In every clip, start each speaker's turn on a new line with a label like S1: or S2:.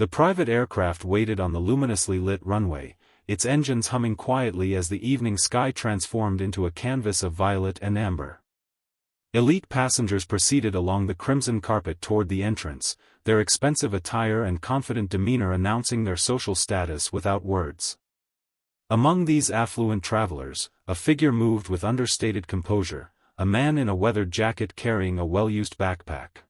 S1: The private aircraft waited on the luminously lit runway, its engines humming quietly as the evening sky transformed into a canvas of violet and amber. Elite passengers proceeded along the crimson carpet toward the entrance, their expensive attire and confident demeanor announcing their social status without words. Among these affluent travelers, a figure moved with understated composure, a man in a weathered jacket carrying a well-used backpack.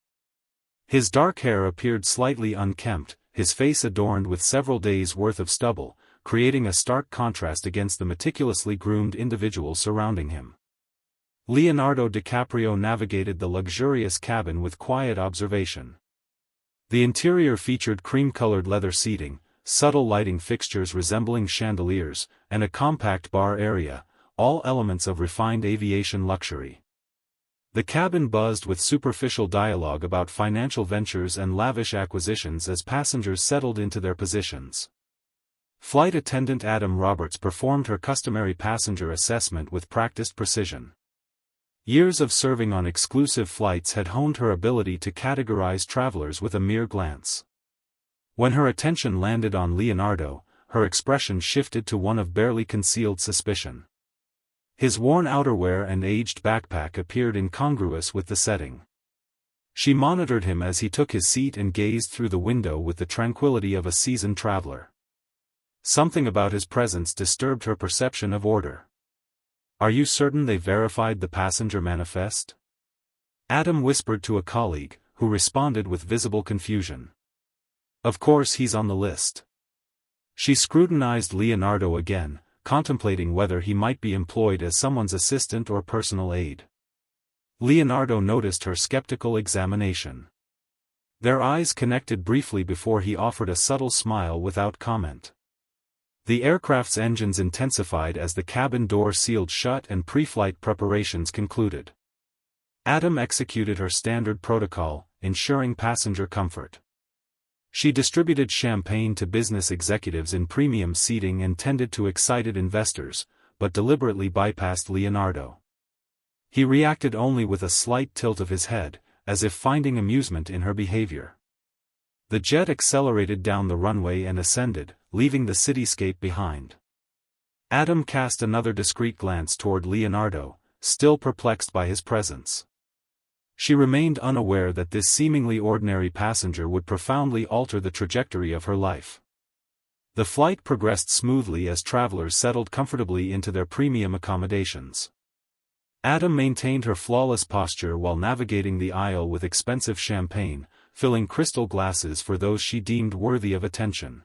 S1: His dark hair appeared slightly unkempt, his face adorned with several days' worth of stubble, creating a stark contrast against the meticulously groomed individuals surrounding him. Leonardo DiCaprio navigated the luxurious cabin with quiet observation. The interior featured cream-colored leather seating, subtle lighting fixtures resembling chandeliers, and a compact bar area, all elements of refined aviation luxury. The cabin buzzed with superficial dialogue about financial ventures and lavish acquisitions as passengers settled into their positions. Flight attendant Adam Roberts performed her customary passenger assessment with practiced precision. Years of serving on exclusive flights had honed her ability to categorize travelers with a mere glance. When her attention landed on Leonardo, her expression shifted to one of barely concealed suspicion. His worn outerwear and aged backpack appeared incongruous with the setting. She monitored him as he took his seat and gazed through the window with the tranquility of a seasoned traveler. Something about his presence disturbed her perception of order. "Are you certain they verified the passenger manifest?" Adam whispered to a colleague, who responded with visible confusion. "Of course he's on the list." She scrutinized Leonardo again, contemplating whether he might be employed as someone's assistant or personal aide. Leonardo noticed her skeptical examination. Their eyes connected briefly before he offered a subtle smile without comment. The aircraft's engines intensified as the cabin door sealed shut and pre-flight preparations concluded. Adam executed her standard protocol, ensuring passenger comfort. She distributed champagne to business executives in premium seating and tended to excited investors, but deliberately bypassed Leonardo. He reacted only with a slight tilt of his head, as if finding amusement in her behavior. The jet accelerated down the runway and ascended, leaving the cityscape behind. Adam cast another discreet glance toward Leonardo, still perplexed by his presence. She remained unaware that this seemingly ordinary passenger would profoundly alter the trajectory of her life. The flight progressed smoothly as travelers settled comfortably into their premium accommodations. Adam maintained her flawless posture while navigating the aisle with expensive champagne, filling crystal glasses for those she deemed worthy of attention.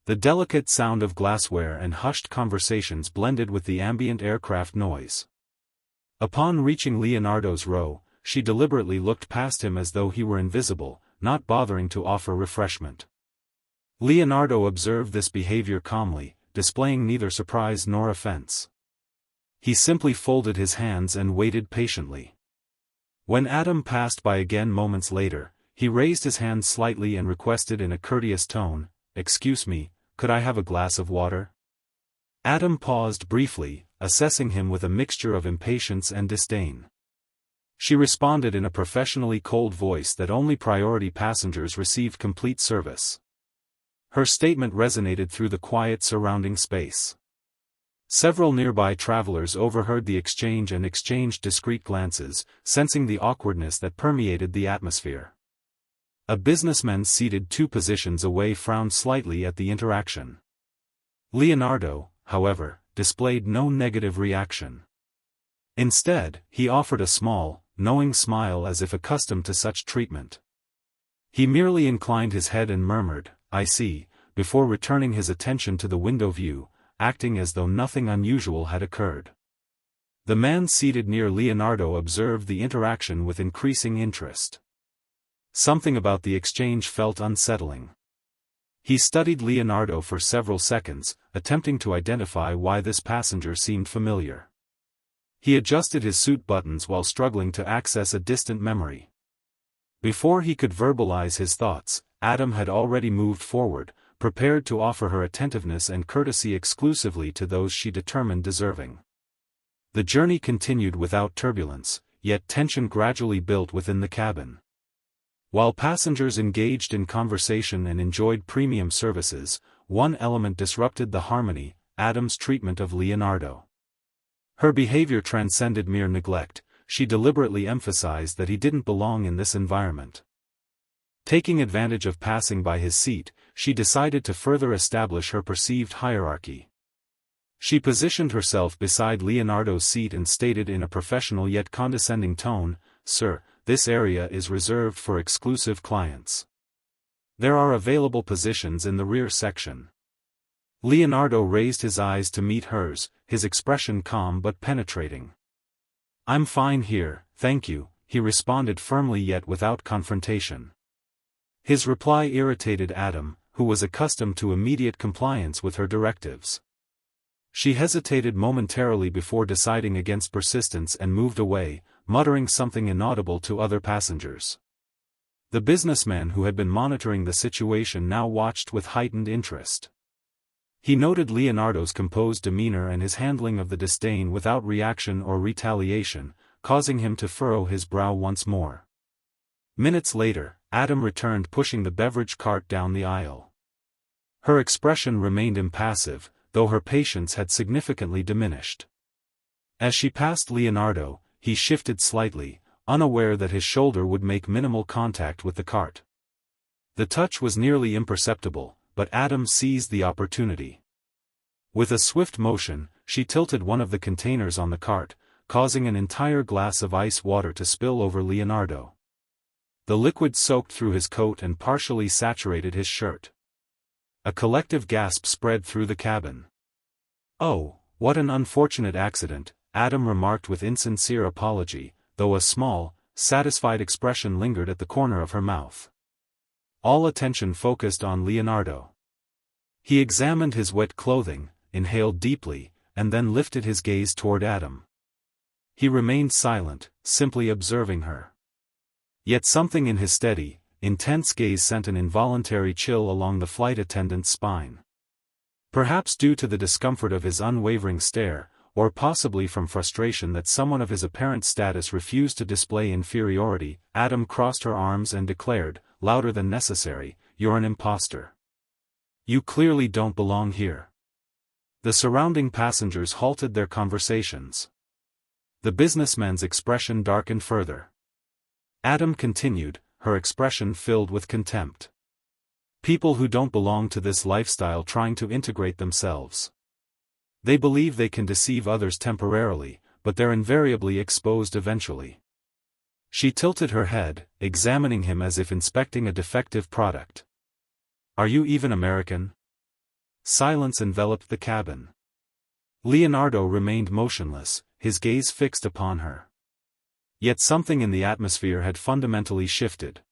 S1: The delicate sound of glassware and hushed conversations blended with the ambient aircraft noise. Upon reaching Leonardo's row, she deliberately looked past him as though he were invisible, not bothering to offer refreshment. Leonardo observed this behavior calmly, displaying neither surprise nor offense. He simply folded his hands and waited patiently. When Adam passed by again moments later, he raised his hand slightly and requested in a courteous tone, "Excuse me, could I have a glass of water?" Adam paused briefly, assessing him with a mixture of impatience and disdain. She responded in a professionally cold voice that only priority passengers received complete service. Her statement resonated through the quiet surrounding space. Several nearby travelers overheard the exchange and exchanged discreet glances, sensing the awkwardness that permeated the atmosphere. A businessman seated 2 positions away frowned slightly at the interaction. Leonardo, however, displayed no negative reaction. Instead, he offered a small, knowing smile as if accustomed to such treatment. He merely inclined his head and murmured, "I see," before returning his attention to the window view, acting as though nothing unusual had occurred. The man seated near Leonardo observed the interaction with increasing interest. Something about the exchange felt unsettling. He studied Leonardo for several seconds, attempting to identify why this passenger seemed familiar. He adjusted his suit buttons while struggling to access a distant memory. Before he could verbalize his thoughts, Adam had already moved forward, prepared to offer her attentiveness and courtesy exclusively to those she determined deserving. The journey continued without turbulence, yet tension gradually built within the cabin. While passengers engaged in conversation and enjoyed premium services, one element disrupted the harmony: Adam's treatment of Leonardo. Her behavior transcended mere neglect. She deliberately emphasized that he didn't belong in this environment. Taking advantage of passing by his seat, she decided to further establish her perceived hierarchy. She positioned herself beside Leonardo's seat and stated in a professional yet condescending tone, "Sir, this area is reserved for exclusive clients. There are available positions in the rear section." Leonardo raised his eyes to meet hers, his expression calm but penetrating. "I'm fine here, thank you," he responded firmly yet without confrontation. His reply irritated Adam, who was accustomed to immediate compliance with her directives. She hesitated momentarily before deciding against persistence and moved away, muttering something inaudible to other passengers. The businessman who had been monitoring the situation now watched with heightened interest. He noted Leonardo's composed demeanor and his handling of the disdain without reaction or retaliation, causing him to furrow his brow once more. Minutes later, Adam returned pushing the beverage cart down the aisle. Her expression remained impassive, though her patience had significantly diminished. As she passed Leonardo, he shifted slightly, unaware that his shoulder would make minimal contact with the cart. The touch was nearly imperceptible, but Adam seized the opportunity. With a swift motion, she tilted one of the containers on the cart, causing an entire glass of ice water to spill over Leonardo. The liquid soaked through his coat and partially saturated his shirt. A collective gasp spread through the cabin. "Oh, what an unfortunate accident," Adam remarked with insincere apology, though a small, satisfied expression lingered at the corner of her mouth. All attention focused on Leonardo. He examined his wet clothing, inhaled deeply, and then lifted his gaze toward Adam. He remained silent, simply observing her. Yet something in his steady, intense gaze sent an involuntary chill along the flight attendant's spine. Perhaps due to the discomfort of his unwavering stare, or possibly from frustration that someone of his apparent status refused to display inferiority, Adam crossed her arms and declared, louder than necessary, "You're an imposter. You clearly don't belong here." The surrounding passengers halted their conversations. The businessman's expression darkened further. Adam continued, her expression filled with contempt. "People who don't belong to this lifestyle trying to integrate themselves. They believe they can deceive others temporarily, but they're invariably exposed eventually." She tilted her head, examining him as if inspecting a defective product. "Are you even American?" Silence enveloped the cabin. Leonardo remained motionless, his gaze fixed upon her. Yet something in the atmosphere had fundamentally shifted.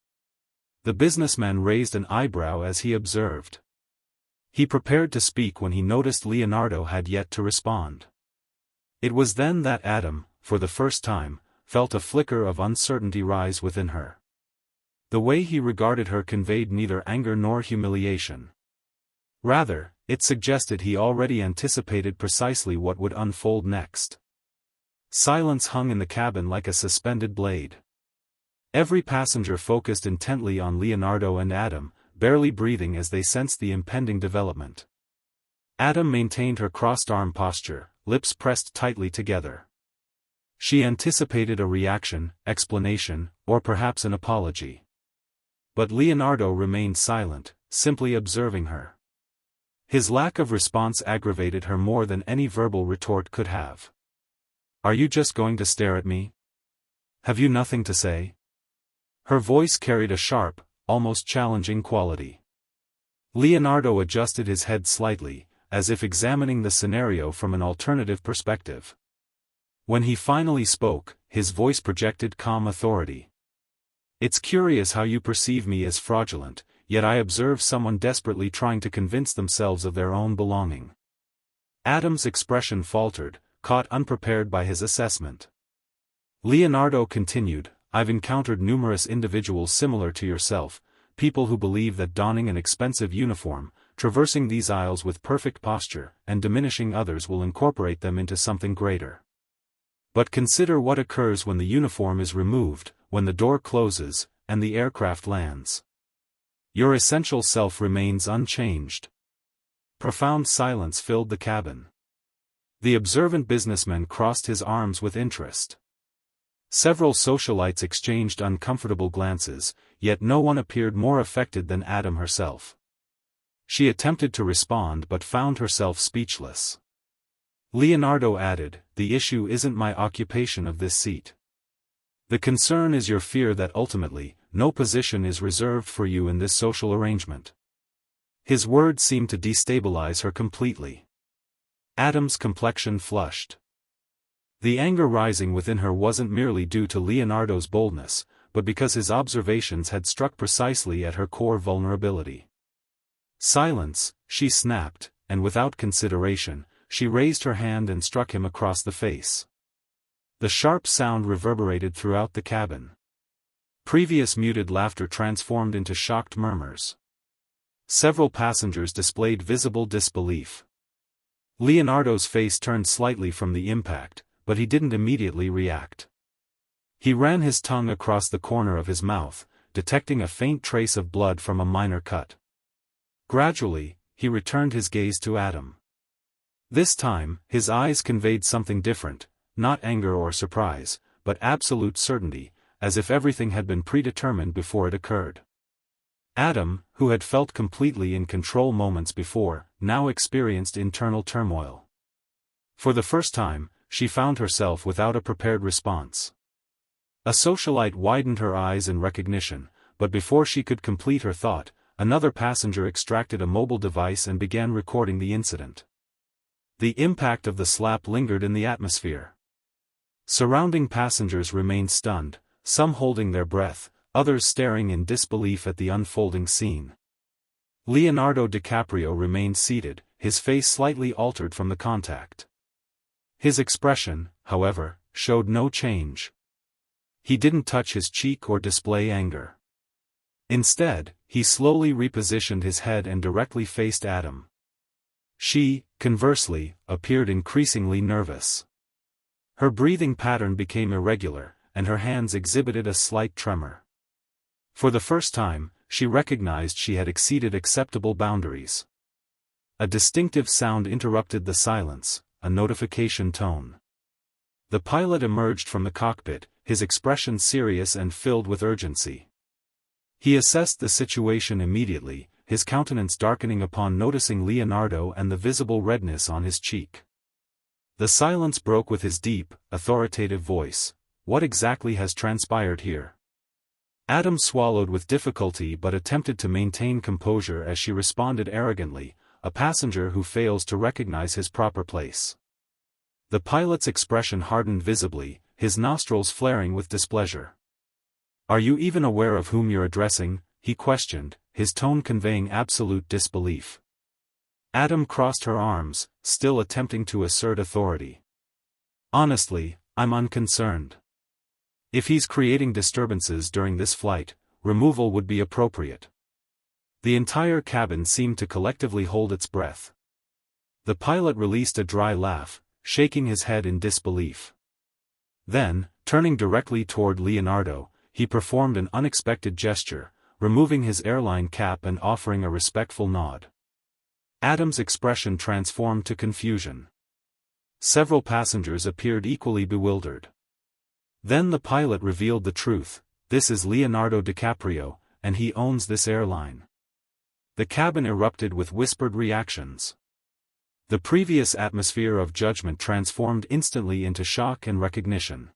S1: The businessman raised an eyebrow as he observed. He prepared to speak when he noticed Leonardo had yet to respond. It was then that Adam, for the first time, felt a flicker of uncertainty rise within her. The way he regarded her conveyed neither anger nor humiliation. Rather, it suggested he already anticipated precisely what would unfold next. Silence hung in the cabin like a suspended blade. Every passenger focused intently on Leonardo and Adam, barely breathing as they sensed the impending development. Adam maintained her crossed-arm posture, lips pressed tightly together. She anticipated a reaction, explanation, or perhaps an apology. But Leonardo remained silent, simply observing her. His lack of response aggravated her more than any verbal retort could have. "Are you just going to stare at me? Have you nothing to say?" Her voice carried a sharp, almost challenging quality. Leonardo adjusted his head slightly, as if examining the scenario from an alternative perspective. When he finally spoke, his voice projected calm authority. "It's curious how you perceive me as fraudulent, yet I observe someone desperately trying to convince themselves of their own belonging." Adam's expression faltered, caught unprepared by his assessment. Leonardo continued, "I've encountered numerous individuals similar to yourself, people who believe that donning an expensive uniform, traversing these aisles with perfect posture, and diminishing others will incorporate them into something greater. But consider what occurs when the uniform is removed, when the door closes, and the aircraft lands. Your essential self remains unchanged. Profound silence filled the cabin. The observant businessman crossed his arms with interest. Several socialites exchanged uncomfortable glances, yet no one appeared more affected than Adam herself. She attempted to respond but found herself speechless. Leonardo added, "The issue isn't my occupation of this seat. The concern is your fear that ultimately, no position is reserved for you in this social arrangement." His words seemed to destabilize her completely. Adam's complexion flushed. The anger rising within her wasn't merely due to Leonardo's boldness, but because his observations had struck precisely at her core vulnerability. "Silence," she snapped, and without consideration, she raised her hand and struck him across the face. The sharp sound reverberated throughout the cabin. Previous muted laughter transformed into shocked murmurs. Several passengers displayed visible disbelief. Leonardo's face turned slightly from the impact, but he didn't immediately react. He ran his tongue across the corner of his mouth, detecting a faint trace of blood from a minor cut. Gradually, he returned his gaze to Adam. This time, his eyes conveyed something different, not anger or surprise, but absolute certainty, as if everything had been predetermined before it occurred. Adam, who had felt completely in control moments before, now experienced internal turmoil. For the first time, she found herself without a prepared response. A socialite widened her eyes in recognition, but before she could complete her thought, another passenger extracted a mobile device and began recording the incident. The impact of the slap lingered in the atmosphere. Surrounding passengers remained stunned, some holding their breath, others staring in disbelief at the unfolding scene. Leonardo DiCaprio remained seated, his face slightly altered from the contact. His expression, however, showed no change. He didn't touch his cheek or display anger. Instead, he slowly repositioned his head and directly faced Adam. She, conversely, appeared increasingly nervous. Her breathing pattern became irregular, and her hands exhibited a slight tremor. For the first time, she recognized she had exceeded acceptable boundaries. A distinctive sound interrupted the silence, a notification tone. The pilot emerged from the cockpit, his expression serious and filled with urgency. He assessed the situation immediately, his countenance darkening upon noticing Leonardo and the visible redness on his cheek. The silence broke with his deep, authoritative voice. "What exactly has transpired here?" Adam swallowed with difficulty but attempted to maintain composure as she responded arrogantly, "A passenger who fails to recognize his proper place." The pilot's expression hardened visibly, his nostrils flaring with displeasure. "Are you even aware of whom you're addressing?" he questioned, his tone conveying absolute disbelief. Adam crossed her arms, still attempting to assert authority. "Honestly, I'm unconcerned. If he's creating disturbances during this flight, removal would be appropriate." The entire cabin seemed to collectively hold its breath. The pilot released a dry laugh, shaking his head in disbelief. Then, turning directly toward Leonardo, he performed an unexpected gesture, removing his airline cap and offering a respectful nod. Adam's expression transformed to confusion. Several passengers appeared equally bewildered. Then the pilot revealed the truth: "This is Leonardo DiCaprio, and he owns this airline." The cabin erupted with whispered reactions. The previous atmosphere of judgment transformed instantly into shock and recognition.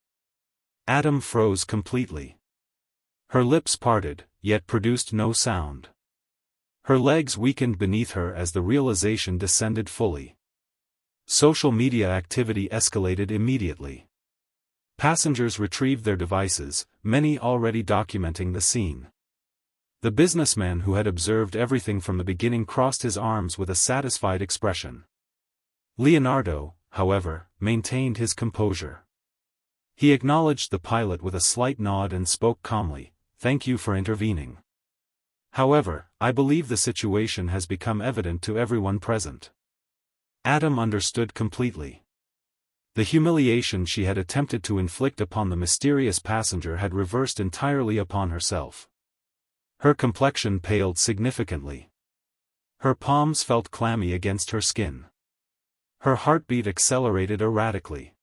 S1: Adam froze completely. Her lips parted, yet produced no sound. Her legs weakened beneath her as the realization descended fully. Social media activity escalated immediately. Passengers retrieved their devices, many already documenting the scene. The businessman who had observed everything from the beginning crossed his arms with a satisfied expression. Leonardo, however, maintained his composure. He acknowledged the pilot with a slight nod and spoke calmly, "Thank you for intervening. However, I believe the situation has become evident to everyone present." Adam understood completely. The humiliation she had attempted to inflict upon the mysterious passenger had reversed entirely upon herself. Her complexion paled significantly. Her palms felt clammy against her skin. Her heartbeat accelerated erratically.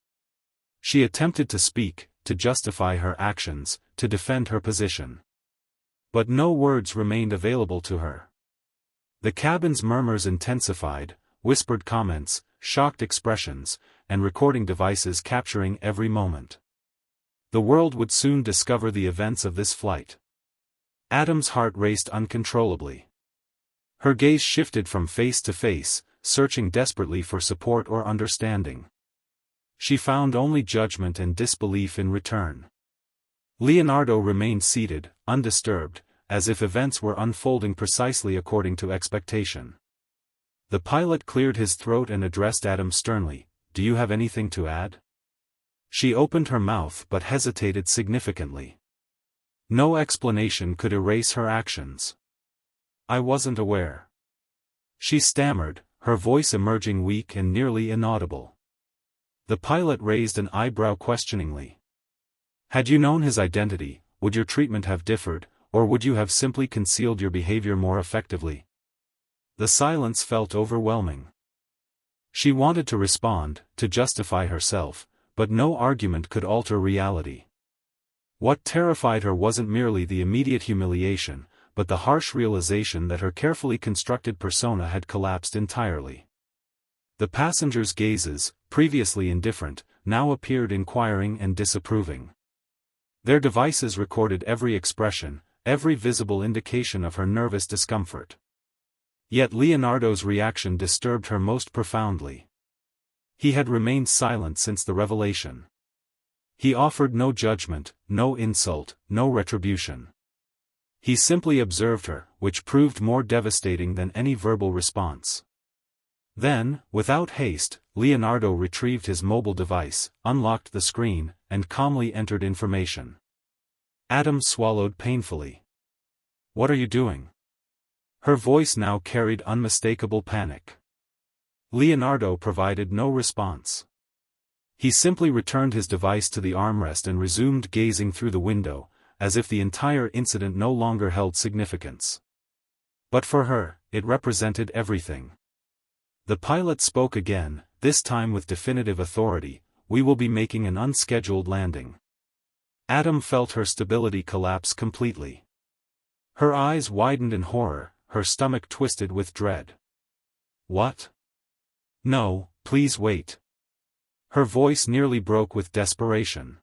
S1: She attempted to speak, to justify her actions, to defend her position. But no words remained available to her. The cabin's murmurs intensified, whispered comments, shocked expressions, and recording devices capturing every moment. The world would soon discover the events of this flight. Adam's heart raced uncontrollably. Her gaze shifted from face to face, searching desperately for support or understanding. She found only judgment and disbelief in return. Leonardo remained seated, undisturbed, as if events were unfolding precisely according to expectation. The pilot cleared his throat and addressed Adam sternly, "Do you have anything to add?" She opened her mouth but hesitated significantly. No explanation could erase her actions. "I wasn't aware," she stammered, her voice emerging weak and nearly inaudible. The pilot raised an eyebrow questioningly. "Had you known his identity, would your treatment have differed, or would you have simply concealed your behavior more effectively?" The silence felt overwhelming. She wanted to respond, to justify herself, but no argument could alter reality. What terrified her wasn't merely the immediate humiliation, but the harsh realization that her carefully constructed persona had collapsed entirely. The passengers' gazes, previously indifferent, now appeared inquiring and disapproving. Their devices recorded every expression, every visible indication of her nervous discomfort. Yet Leonardo's reaction disturbed her most profoundly. He had remained silent since the revelation. He offered no judgment, no insult, no retribution. He simply observed her, which proved more devastating than any verbal response. Then, without haste, Leonardo retrieved his mobile device, unlocked the screen, and calmly entered information. Adam swallowed painfully. "What are you doing?" Her voice now carried unmistakable panic. Leonardo provided no response. He simply returned his device to the armrest and resumed gazing through the window, as if the entire incident no longer held significance. But for her, it represented everything. The pilot spoke again, this time with definitive authority, "We will be making an unscheduled landing." Adam felt her stability collapse completely. Her eyes widened in horror, her stomach twisted with dread. "What? No, please wait." Her voice nearly broke with desperation.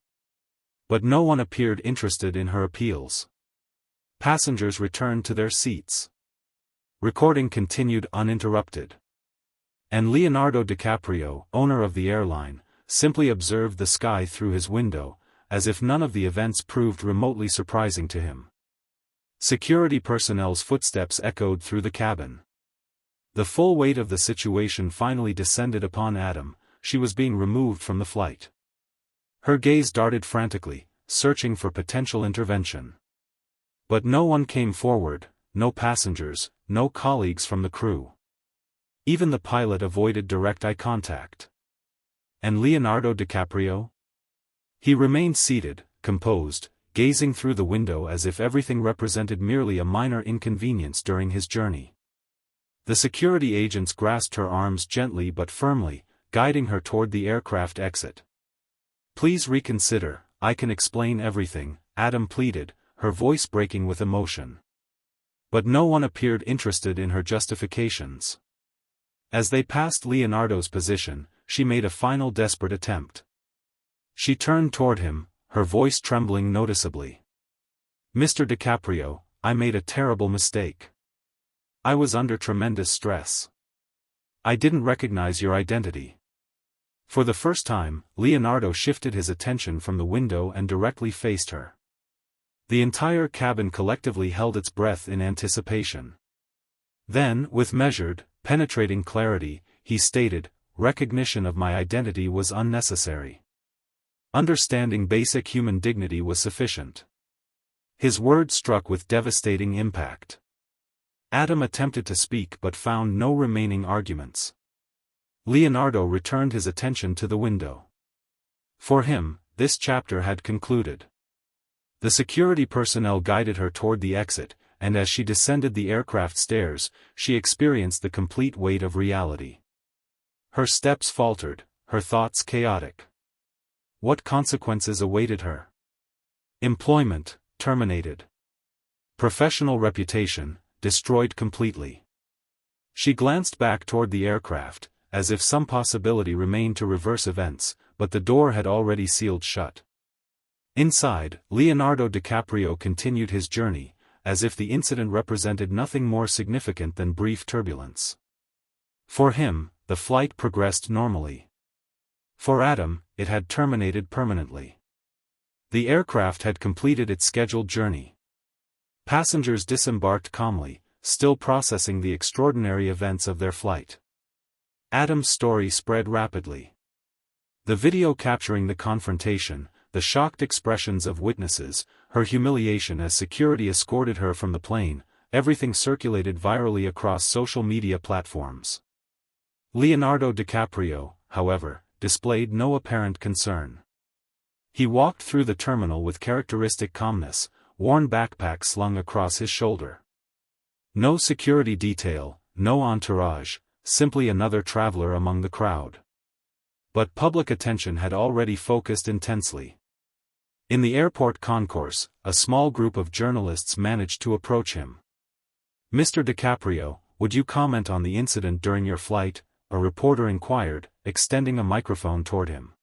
S1: But no one appeared interested in her appeals. Passengers returned to their seats. Recording continued uninterrupted. And Leonardo DiCaprio, owner of the airline, simply observed the sky through his window, as if none of the events proved remotely surprising to him. Security personnel's footsteps echoed through the cabin. The full weight of the situation finally descended upon Adam. She was being removed from the flight. Her gaze darted frantically, searching for potential intervention. But no one came forward, no passengers, no colleagues from the crew. Even the pilot avoided direct eye contact. And Leonardo DiCaprio? He remained seated, composed, gazing through the window as if everything represented merely a minor inconvenience during his journey. The security agents grasped her arms gently but firmly, guiding her toward the aircraft exit. "Please reconsider, I can explain everything," Adam pleaded, her voice breaking with emotion. But no one appeared interested in her justifications. As they passed Leonardo's position, she made a final desperate attempt. She turned toward him, her voice trembling noticeably. "Mr. DiCaprio, I made a terrible mistake. I was under tremendous stress. I didn't recognize your identity." For the first time, Leonardo shifted his attention from the window and directly faced her. The entire cabin collectively held its breath in anticipation. Then, with measured, penetrating clarity, he stated, "Recognition of my identity was unnecessary. Understanding basic human dignity was sufficient." His words struck with devastating impact. Adam attempted to speak but found no remaining arguments. Leonardo returned his attention to the window. For him, this chapter had concluded. The security personnel guided her toward the exit, and as she descended the aircraft stairs, she experienced the complete weight of reality. Her steps faltered, her thoughts chaotic. What consequences awaited her? Employment, terminated. Professional reputation, destroyed completely. She glanced back toward the aircraft, as if some possibility remained to reverse events, but the door had already sealed shut. Inside, Leonardo DiCaprio continued his journey, as if the incident represented nothing more significant than brief turbulence. For him, the flight progressed normally. For Adam, it had terminated permanently. The aircraft had completed its scheduled journey. Passengers disembarked calmly, still processing the extraordinary events of their flight. Adam's story spread rapidly. The video capturing the confrontation, the shocked expressions of witnesses, her humiliation as security escorted her from the plane, everything circulated virally across social media platforms. Leonardo DiCaprio, however, displayed no apparent concern. He walked through the terminal with characteristic calmness, worn backpack slung across his shoulder. No security detail, no entourage, simply another traveler among the crowd. But public attention had already focused intensely. In the airport concourse, a small group of journalists managed to approach him. "Mr. DiCaprio, would you comment on the incident during your flight?" a reporter inquired, extending a microphone toward him.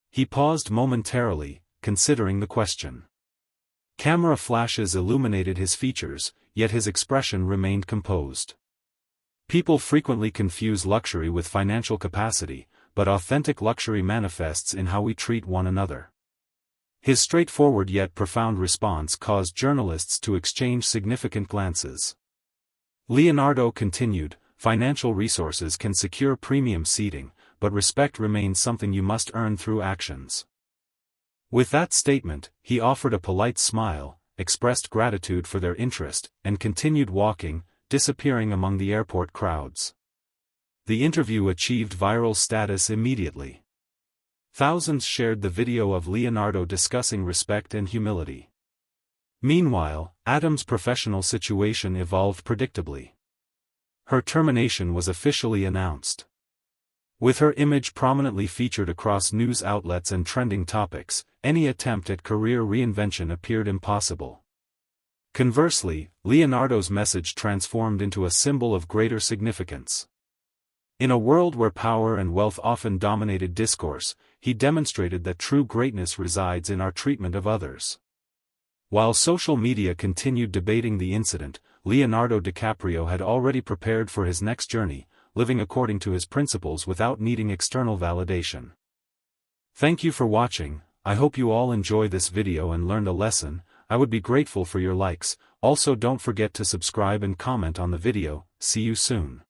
S1: He paused momentarily, considering the question. Camera flashes illuminated his features, yet his expression remained composed. People frequently confuse luxury with financial capacity, but authentic luxury manifests in how we treat one another. His straightforward yet profound response caused journalists to exchange significant glances. Leonardo continued, "Financial resources can secure premium seating, but respect remains something you must earn through actions." With that statement, he offered a polite smile, expressed gratitude for their interest, and continued walking, disappearing among the airport crowds. The interview achieved viral status immediately. Thousands shared the video of Leonardo discussing respect and humility. Meanwhile, Adam's professional situation evolved predictably. Her termination was officially announced. With her image prominently featured across news outlets and trending topics, any attempt at career reinvention appeared impossible. Conversely, Leonardo's message transformed into a symbol of greater significance. In a world where power and wealth often dominated discourse, he demonstrated that true greatness resides in our treatment of others. While social media continued debating the incident, Leonardo DiCaprio had already prepared for his next journey, living according to his principles without needing external validation. Thank you for watching. I hope you all enjoy this video and learned a lesson. I would be grateful for your likes. Also don't forget to subscribe and comment on the video. See you soon.